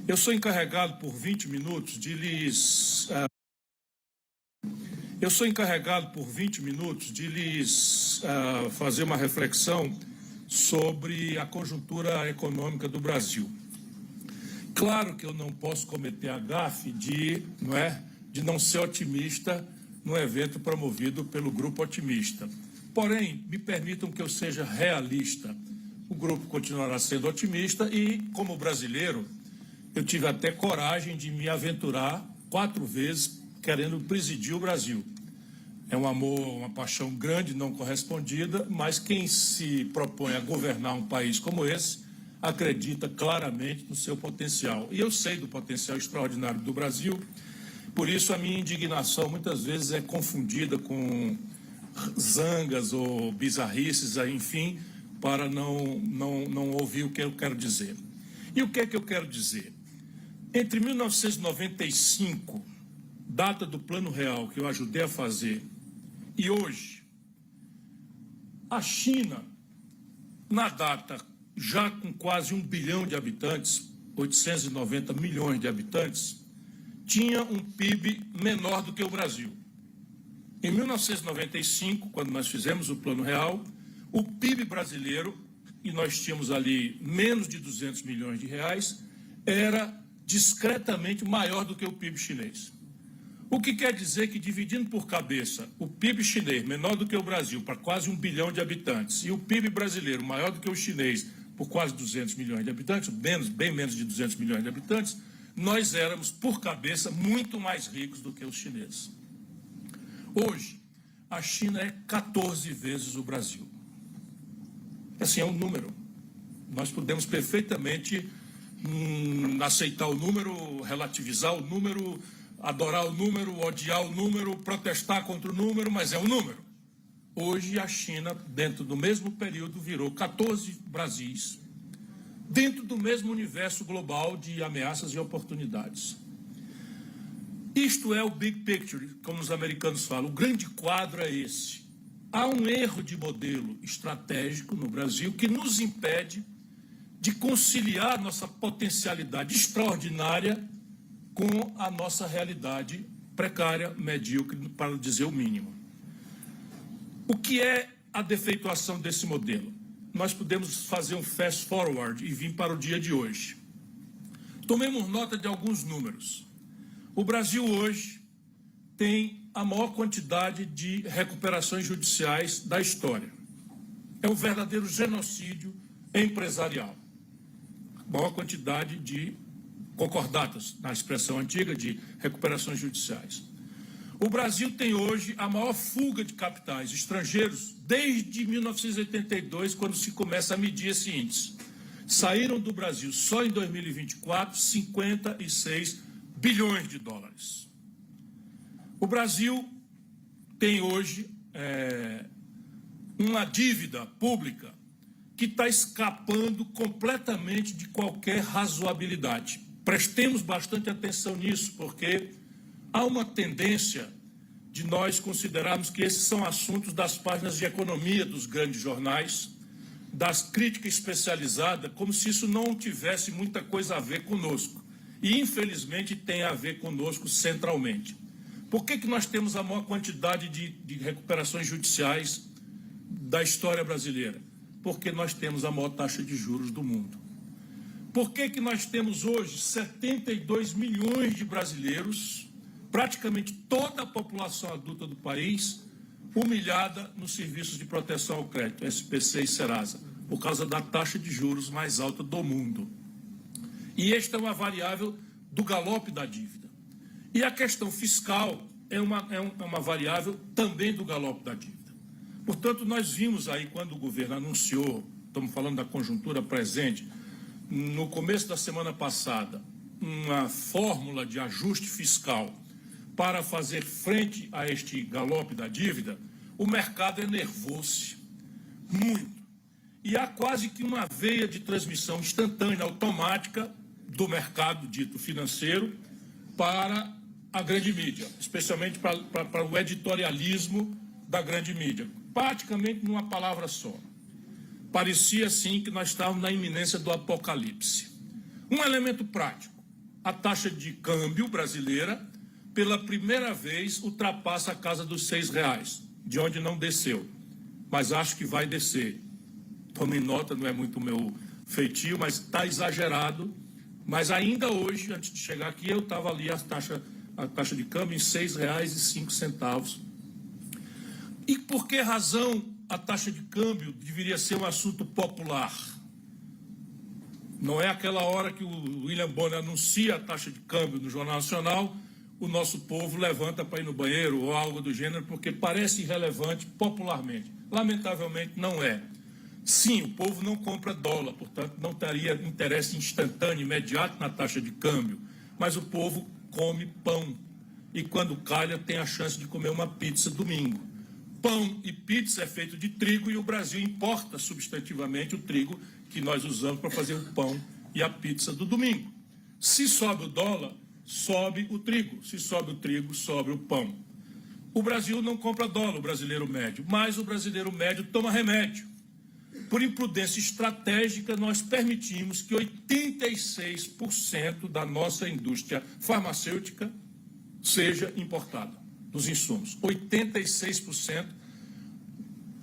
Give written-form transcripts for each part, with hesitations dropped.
Eu sou encarregado por 20 minutos de lhes... fazer uma reflexão sobre a conjuntura econômica do Brasil. Claro que eu não posso cometer a gafe de não ser otimista num evento promovido pelo Grupo Otimista. Porém, me permitam que eu seja realista. O grupo continuará sendo otimista e, como brasileiro, eu tive até coragem de me aventurar 4 vezes querendo presidir o Brasil. É um amor, uma paixão grande, não correspondida, mas quem se propõe a governar um país como esse acredita claramente no seu potencial. E eu sei do potencial extraordinário do Brasil, por isso a minha indignação muitas vezes é confundida com zangas ou bizarrices, enfim, para não ouvir o que eu quero dizer. E o que é que eu quero dizer? Entre 1995, data do Plano Real que eu ajudei a fazer, e hoje, a China, na data já com quase 1 bilhão de habitantes, 890 milhões de habitantes, tinha um PIB menor do que o Brasil. Em 1995, quando nós fizemos o Plano Real, o PIB brasileiro, e nós tínhamos ali menos de 200 milhões de reais, era discretamente maior do que o PIB chinês. O que quer dizer que, dividindo por cabeça o PIB chinês menor do que o Brasil, para quase 1 bilhão de habitantes, e o PIB brasileiro maior do que o chinês, por quase 200 milhões de habitantes, bem menos de 200 milhões de habitantes, nós éramos, por cabeça, muito mais ricos do que os chineses. Hoje, a China é 14 vezes o Brasil. Assim, é um número. Nós podemos perfeitamente aceitar o número, relativizar o número, adorar o número, odiar o número, protestar contra o número, mas é um número. Hoje, a China, dentro do mesmo período, virou 14 Brasis, dentro do mesmo universo global de ameaças e oportunidades. Isto é o big picture, como os americanos falam. O grande quadro é esse. Há um erro de modelo estratégico no Brasil que nos impede de conciliar nossa potencialidade extraordinária com a nossa realidade precária, medíocre, para dizer o mínimo. O que é a defeituação desse modelo? Nós podemos fazer um fast forward e vir para o dia de hoje. Tomemos nota de alguns números. O Brasil hoje tem a maior quantidade de recuperações judiciais da história. É um verdadeiro genocídio empresarial. A maior quantidade de concordatas, na expressão antiga, de recuperações judiciais. O Brasil tem hoje a maior fuga de capitais estrangeiros desde 1982, quando se começa a medir esse índice. Saíram do Brasil só em 2024 56 bilhões de dólares. O Brasil tem hoje uma dívida pública que está escapando completamente de qualquer razoabilidade. Prestemos bastante atenção nisso, porque há uma tendência de nós considerarmos que esses são assuntos das páginas de economia dos grandes jornais, das críticas especializadas, como se isso não tivesse muita coisa a ver conosco. E, infelizmente, tem a ver conosco centralmente. Por que nós temos a maior quantidade de recuperações judiciais da história brasileira? Porque nós temos a maior taxa de juros do mundo. Por que nós temos hoje 72 milhões de brasileiros, praticamente toda a população adulta do país, humilhada nos serviços de proteção ao crédito, SPC e Serasa, por causa da taxa de juros mais alta do mundo? E esta é uma variável do galope da dívida. E a questão fiscal é uma variável também do galope da dívida. Portanto, nós vimos aí, quando o governo anunciou, estamos falando da conjuntura presente, no começo da semana passada, uma fórmula de ajuste fiscal para fazer frente a este galope da dívida, o mercado enervou-se muito. E há quase que uma veia de transmissão instantânea, automática, do mercado dito financeiro para a grande mídia, especialmente para o editorialismo da grande mídia, praticamente numa palavra só. Parecia, assim, que nós estávamos na iminência do apocalipse. Um elemento prático. a taxa de câmbio brasileira, pela primeira vez, ultrapassa a casa dos R$6, de onde não desceu, mas acho que vai descer. Tome nota, não é muito meu feitio, mas está exagerado. Mas ainda hoje, antes de chegar aqui, eu estava ali a taxa de câmbio em R$6,05. E por que razão a taxa de câmbio deveria ser um assunto popular? Não é aquela hora que o William Bonner anuncia a taxa de câmbio no Jornal Nacional, o nosso povo levanta para ir no banheiro ou algo do gênero, porque parece irrelevante popularmente. Lamentavelmente não é. Sim, o povo não compra dólar, portanto não teria interesse instantâneo, imediato na taxa de câmbio, mas o povo come pão e quando calha tem a chance de comer uma pizza domingo. Pão e pizza é feito de trigo e o Brasil importa substantivamente o trigo que nós usamos para fazer o pão e a pizza do domingo. Se sobe o dólar, sobe o trigo. Se sobe o trigo, sobe o pão. O Brasil não compra dólar, o brasileiro médio, mas o brasileiro médio toma remédio. Por imprudência estratégica, nós permitimos que 86% da nossa indústria farmacêutica seja importada, dos insumos. 86%.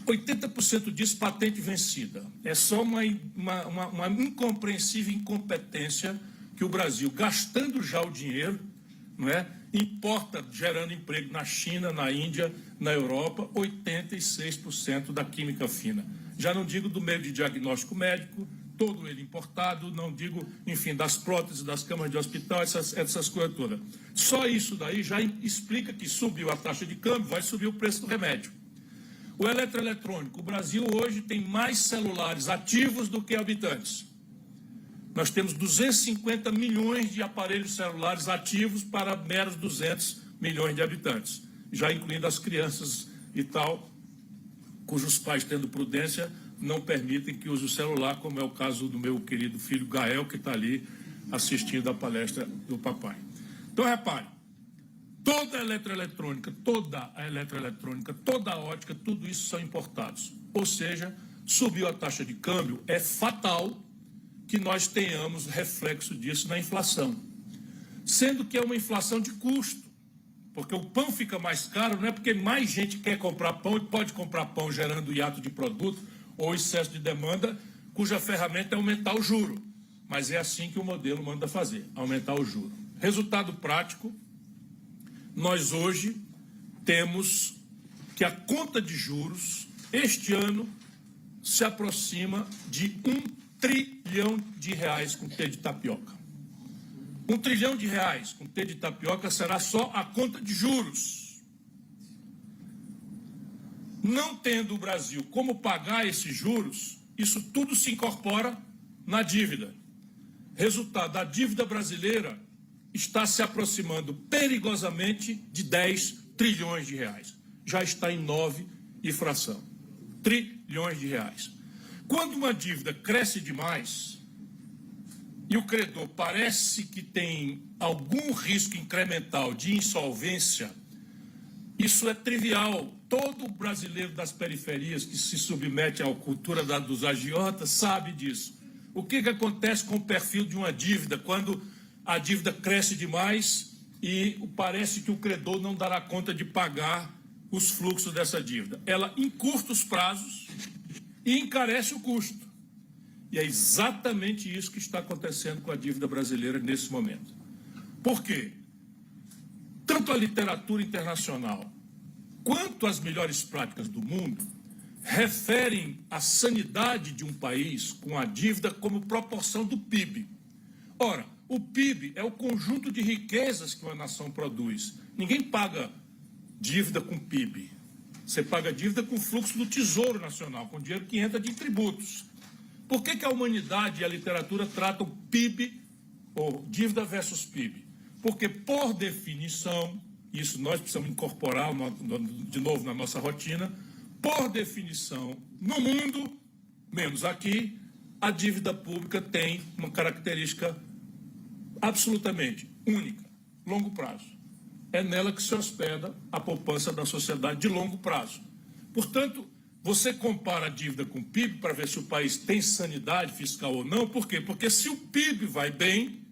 80% disso patente vencida. É só uma incompreensível incompetência que o Brasil, gastando já o dinheiro, não é, importa, gerando emprego na China, na Índia, na Europa, 86% da química fina. Já não digo do meio de diagnóstico médico, todo ele importado, não digo, enfim, das próteses, das camas de hospital, essas coisas todas. Só isso daí já explica que subiu a taxa de câmbio, vai subir o preço do remédio. O eletroeletrônico, o Brasil hoje tem mais celulares ativos do que habitantes. Nós temos 250 milhões de aparelhos celulares ativos para meros 200 milhões de habitantes, já incluindo as crianças e tal, cujos pais, tendo prudência, não permitem que use o celular, como é o caso do meu querido filho Gael, que está ali assistindo a palestra do papai. Então, repare, toda a eletroeletrônica, toda a ótica, tudo isso são importados. Ou seja, subiu a taxa de câmbio, é fatal que nós tenhamos reflexo disso na inflação. Sendo que é uma inflação de custo, porque o pão fica mais caro, não é porque mais gente quer comprar pão e pode comprar pão gerando hiato de produto ou excesso de demanda, cuja ferramenta é aumentar o juro. Mas é assim que o modelo manda fazer, aumentar o juro. Resultado prático, nós hoje temos que a conta de juros, este ano, se aproxima de R$1 trilhão com T de tapioca. R$1 trilhão com T de tapioca será só a conta de juros. Não tendo o Brasil como pagar esses juros, isso tudo se incorpora na dívida. Resultado, a dívida brasileira está se aproximando perigosamente de R$10 trilhões. Já está em 9 e fração. Trilhões. Quando uma dívida cresce demais e o credor parece que tem algum risco incremental de insolvência, isso é trivial. Todo brasileiro das periferias que se submete à cultura dos agiotas sabe disso. O que acontece com o perfil de uma dívida quando a dívida cresce demais e parece que o credor não dará conta de pagar os fluxos dessa dívida? Ela encurta os prazos e encarece o custo. E é exatamente isso que está acontecendo com a dívida brasileira nesse momento. Por quê? Tanto a literatura internacional quanto as melhores práticas do mundo referem a sanidade de um país com a dívida como proporção do PIB. Ora, o PIB é o conjunto de riquezas que uma nação produz. Ninguém paga dívida com PIB. Você paga dívida com fluxo do Tesouro Nacional, com dinheiro que entra de tributos. Por que a humanidade e a literatura tratam PIB, ou dívida versus PIB? Porque, por definição, isso nós precisamos incorporar de novo na nossa rotina, por definição, no mundo, menos aqui, a dívida pública tem uma característica absolutamente única, longo prazo. É nela que se hospeda a poupança da sociedade de longo prazo. Portanto, você compara a dívida com o PIB para ver se o país tem sanidade fiscal ou não. Por quê? Porque se o PIB vai bem,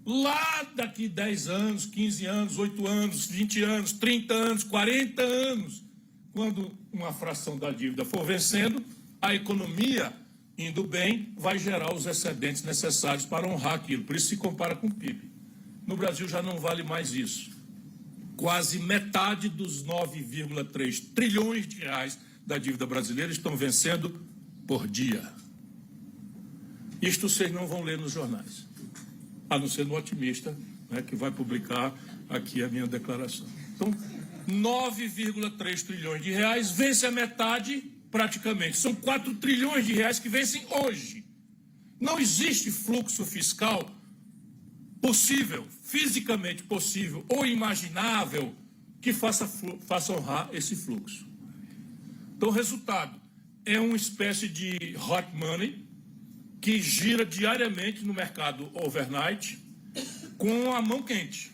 Lá daqui 10 anos, 15 anos, 8 anos, 20 anos, 30 anos, 40 anos, quando uma fração da dívida for vencendo, a economia, indo bem, vai gerar os excedentes necessários para honrar aquilo. Por isso se compara com o PIB. No Brasil já não vale mais isso. Quase metade dos 9,3 trilhões de reais da dívida brasileira estão vencendo por dia. Isto vocês não vão ler nos jornais, a não ser no Otimista, né, que vai publicar aqui a minha declaração. Então, 9,3 trilhões de reais vence a metade praticamente. São 4 trilhões de reais que vencem hoje. Não existe fluxo fiscal possível, fisicamente possível ou imaginável que faça honrar esse fluxo. Então, o resultado é uma espécie de hot money que gira diariamente no mercado overnight com a mão quente.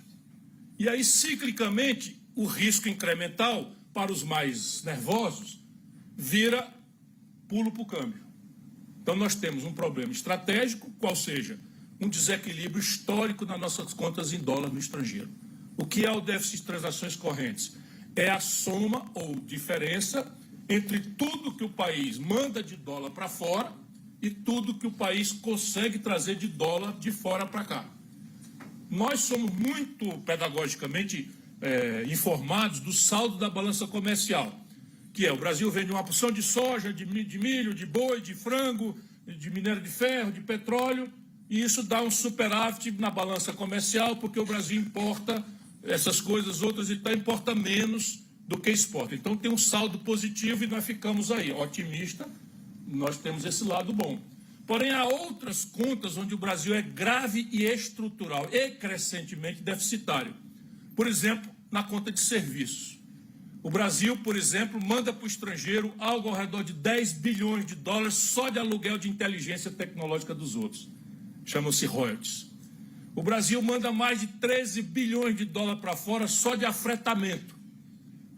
E aí, ciclicamente, o risco incremental para os mais nervosos vira pulo para o câmbio. Então, nós temos um problema estratégico, qual seja um desequilíbrio histórico nas nossas contas em dólar no estrangeiro. O que é o déficit de transações correntes? É a soma ou diferença entre tudo que o país manda de dólar para fora e tudo que o país consegue trazer de dólar de fora para cá. Nós somos muito pedagogicamente informados do saldo da balança comercial, que é o Brasil vende uma porção de soja, de milho, de boi, de frango, de minério de ferro, de petróleo, e isso dá um superávit na balança comercial, porque o Brasil importa essas coisas outras e importa menos do que exporta. Então tem um saldo positivo e nós ficamos aí, otimista, nós temos esse lado bom. Porém, há outras contas onde o Brasil é grave e estrutural e crescentemente deficitário. Por exemplo, na conta de serviços. O Brasil, por exemplo, manda para o estrangeiro algo ao redor de 10 bilhões de dólares só de aluguel de inteligência tecnológica dos outros. Chama-se royalties. O Brasil manda mais de 13 bilhões de dólares para fora só de afretamento.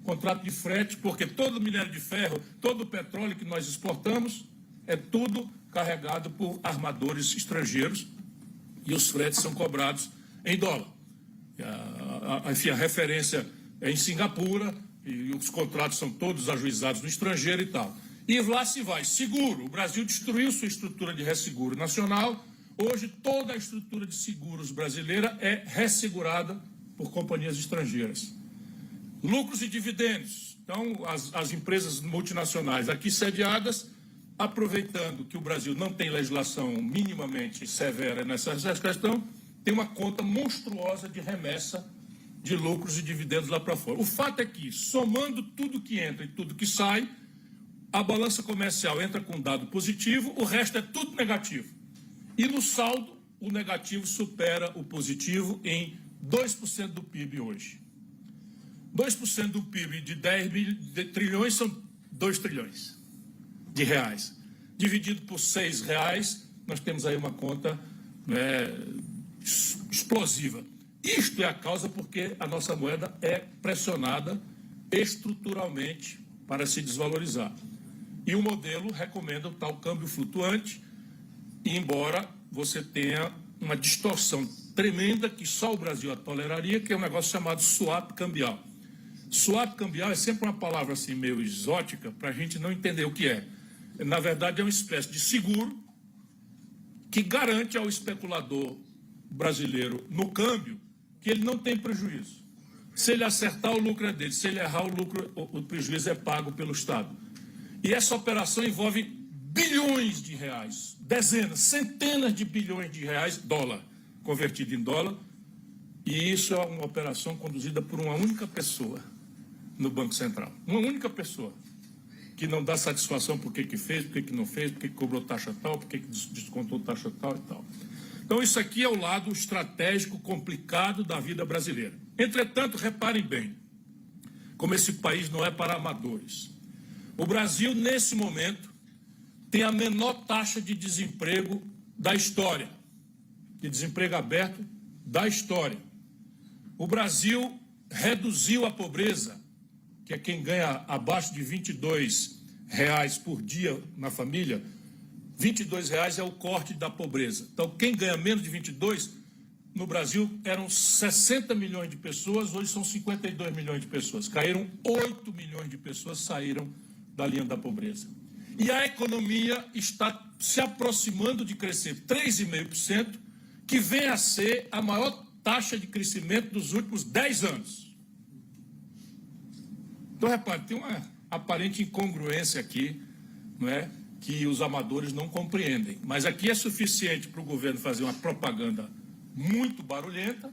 Contrato de frete, porque todo o minério de ferro, todo o petróleo que nós exportamos, é tudo carregado por armadores estrangeiros e os fretes são cobrados em dólar. Enfim, a referência é em Singapura e os contratos são todos ajuizados no estrangeiro e tal. E lá se vai. Seguro. O Brasil destruiu sua estrutura de resseguro nacional. Hoje, toda a estrutura de seguros brasileira é ressegurada por companhias estrangeiras. Lucros e dividendos. Então, as empresas multinacionais aqui sediadas, aproveitando que o Brasil não tem legislação minimamente severa nessa questão, tem uma conta monstruosa de remessa de lucros e dividendos lá para fora. O fato é que, somando tudo que entra e tudo que sai, a balança comercial entra com dado positivo, o resto é tudo negativo. E no saldo, o negativo supera o positivo em 2% do PIB hoje. 2% do PIB de 10 trilhões são 2 trilhões de reais. Dividido por R$6, nós temos aí uma conta explosiva. Isto é a causa porque a nossa moeda é pressionada estruturalmente para se desvalorizar. E o modelo recomenda o tal câmbio flutuante, embora você tenha uma distorção tremenda que só o Brasil a toleraria, que é um negócio chamado swap cambial. Swap cambial é sempre uma palavra assim meio exótica para a gente não entender o que é. Na verdade, é uma espécie de seguro que garante ao especulador brasileiro no câmbio que ele não tem prejuízo. Se ele acertar, o lucro é dele. Se ele errar, o prejuízo é pago pelo Estado. E essa operação envolve bilhões de reais, dezenas, centenas de bilhões de reais, dólar, convertido em dólar. E isso é uma operação conduzida por uma única pessoa no Banco Central. Uma única pessoa que não dá satisfação por que fez, por que não fez, por que cobrou taxa tal, por que descontou taxa tal e tal. Então, isso aqui é o lado estratégico complicado da vida brasileira. Entretanto, reparem bem, como esse país não é para amadores. O Brasil, nesse momento, tem a menor taxa de desemprego da história, de desemprego aberto da história. O Brasil reduziu a pobreza, que é quem ganha abaixo de R$22 por dia na família. R$22 é o corte da pobreza. Então, quem ganha menos de 22, no Brasil eram 60 milhões de pessoas, hoje são 52 milhões de pessoas. Caíram 8 milhões de pessoas, saíram da linha da pobreza. E a economia está se aproximando de crescer 3,5%, que vem a ser a maior taxa de crescimento dos últimos 10 anos. Então, repare, tem uma aparente incongruência aqui, não é? Que os amadores não compreendem. Mas aqui é suficiente para o governo fazer uma propaganda muito barulhenta,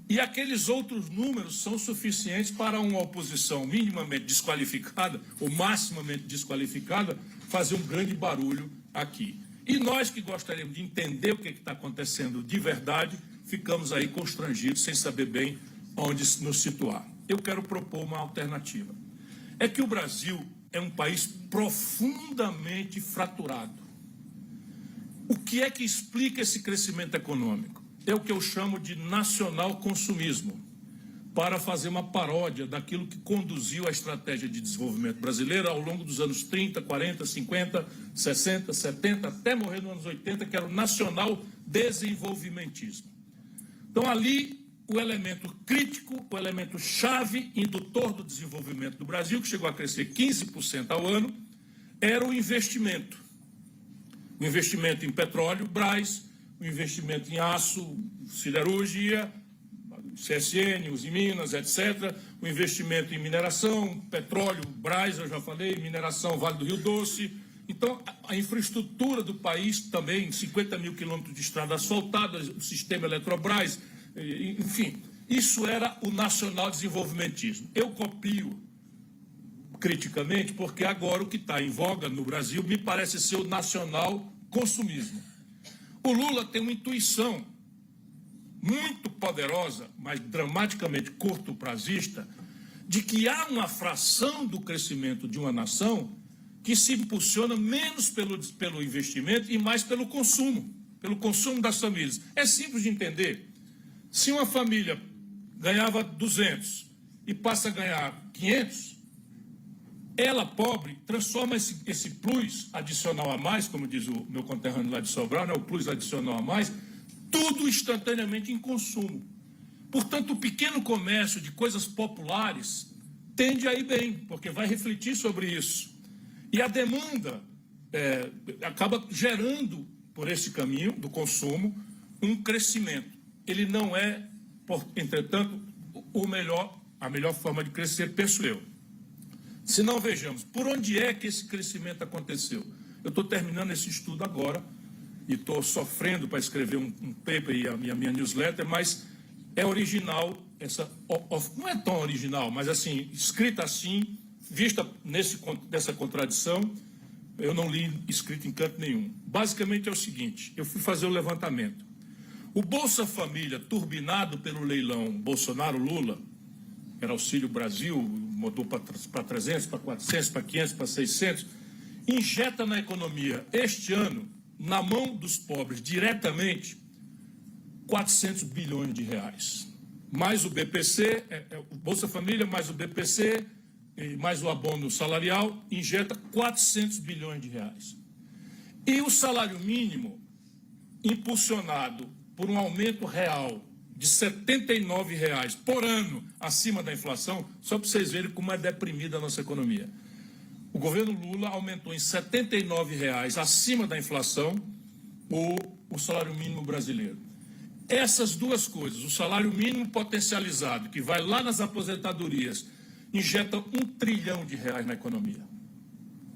e aqueles outros números são suficientes para uma oposição minimamente desqualificada, ou maximamente desqualificada, fazer um grande barulho aqui. E nós que gostaríamos de entender o que está acontecendo de verdade, ficamos aí constrangidos, sem saber bem onde nos situar. Eu quero propor uma alternativa. É que o Brasil é um país profundamente fraturado. O que é que explica esse crescimento econômico? É o que eu chamo de nacional-consumismo, para fazer uma paródia daquilo que conduziu a estratégia de desenvolvimento brasileira ao longo dos anos 30, 40, 50, 60, 70, até morrer nos anos 80, que era o nacional-desenvolvimentismo. Então, ali, o elemento crítico, o elemento chave, indutor do desenvolvimento do Brasil, que chegou a crescer 15% ao ano, era o investimento. O investimento em petróleo, Brás, o investimento em aço, siderurgia, CSN, Usiminas, etc., o investimento em mineração, petróleo, Brás, eu já falei, mineração, Vale do Rio Doce. Então, a infraestrutura do país também, 50 mil quilômetros de estrada asfaltada, o sistema Eletrobras, enfim, isso era o nacional desenvolvimentismo. Eu copio criticamente porque agora o que está em voga no Brasil me parece ser o nacional consumismo. O Lula tem uma intuição muito poderosa, mas dramaticamente curto-prazista, de que há uma fração do crescimento de uma nação que se impulsiona menos pelo investimento e mais pelo consumo das famílias. É simples de entender. Se uma família ganhava 200 e passa a ganhar 500, ela, pobre, transforma esse plus adicional a mais, como diz o meu conterrâneo lá de Sobral, né, o plus adicional a mais, tudo instantaneamente em consumo. Portanto, o pequeno comércio de coisas populares tende a ir bem, porque vai refletir sobre isso. E a demanda acaba gerando, por esse caminho do consumo, um crescimento. Ele não é, entretanto, a melhor forma de crescer, penso eu. Se não, vejamos, por onde é que esse crescimento aconteceu? Eu estou terminando esse estudo agora, e estou sofrendo para escrever um paper e a minha newsletter, mas é original, não é tão original, mas assim, escrita assim, vista nessa contradição, eu não li escrito em canto nenhum. Basicamente é o seguinte, eu fui fazer o levantamento. O Bolsa Família, turbinado pelo leilão Bolsonaro-Lula, era Auxílio Brasil, mudou para 300, para 400, para 500, para 600, injeta na economia este ano, na mão dos pobres, diretamente, 400 bilhões de reais. Mais o BPC, o Bolsa Família, mais o BPC, mais o abono salarial, injeta 400 bilhões de reais. E o salário mínimo, impulsionado por um aumento real de R$ 79 por ano, acima da inflação, só para vocês verem como é deprimida a nossa economia. O governo Lula aumentou em R$ 79 acima da inflação o salário mínimo brasileiro. Essas duas coisas, o salário mínimo potencializado, que vai lá nas aposentadorias, injeta R$ 1 trilhão na economia.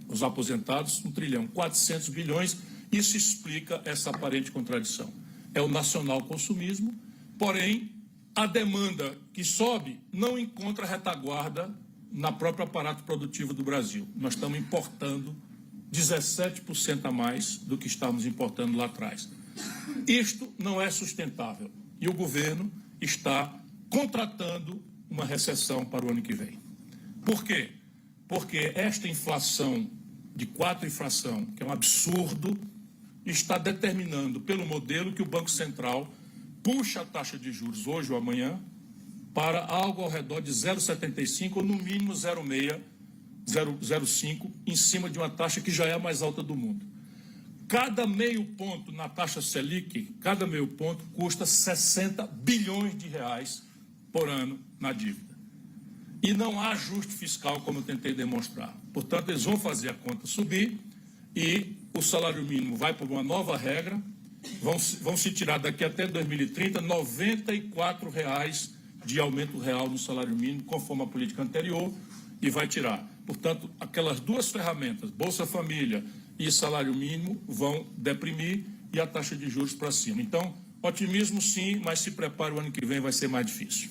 Os aposentados, 1 trilhão, 400 bilhões, isso explica essa aparente contradição. É o nacional consumismo, porém, a demanda que sobe não encontra retaguarda na próprio aparato produtivo do Brasil. Nós estamos importando 17% a mais do que estávamos importando lá atrás. Isto não é sustentável e o governo está contratando uma recessão para o ano que vem. Por quê? Porque esta inflação de 4 inflação, que é um absurdo, está determinando pelo modelo que o Banco Central puxa a taxa de juros hoje ou amanhã para algo ao redor de 0,75 ou no mínimo 0,6, 0,05, em cima de uma taxa que já é a mais alta do mundo. Cada meio ponto na taxa Selic, cada meio ponto custa 60 bilhões de reais por ano na dívida. E não há ajuste fiscal, como eu tentei demonstrar. Portanto, eles vão fazer a conta subir e o salário mínimo vai para uma nova regra, vão se tirar daqui até 2030 R$ 94 de aumento real no salário mínimo, conforme a política anterior, e vai tirar. Portanto, aquelas duas ferramentas, Bolsa Família e salário mínimo, vão deprimir e a taxa de juros para cima. Então, otimismo sim, mas se prepare, o ano que vem vai ser mais difícil.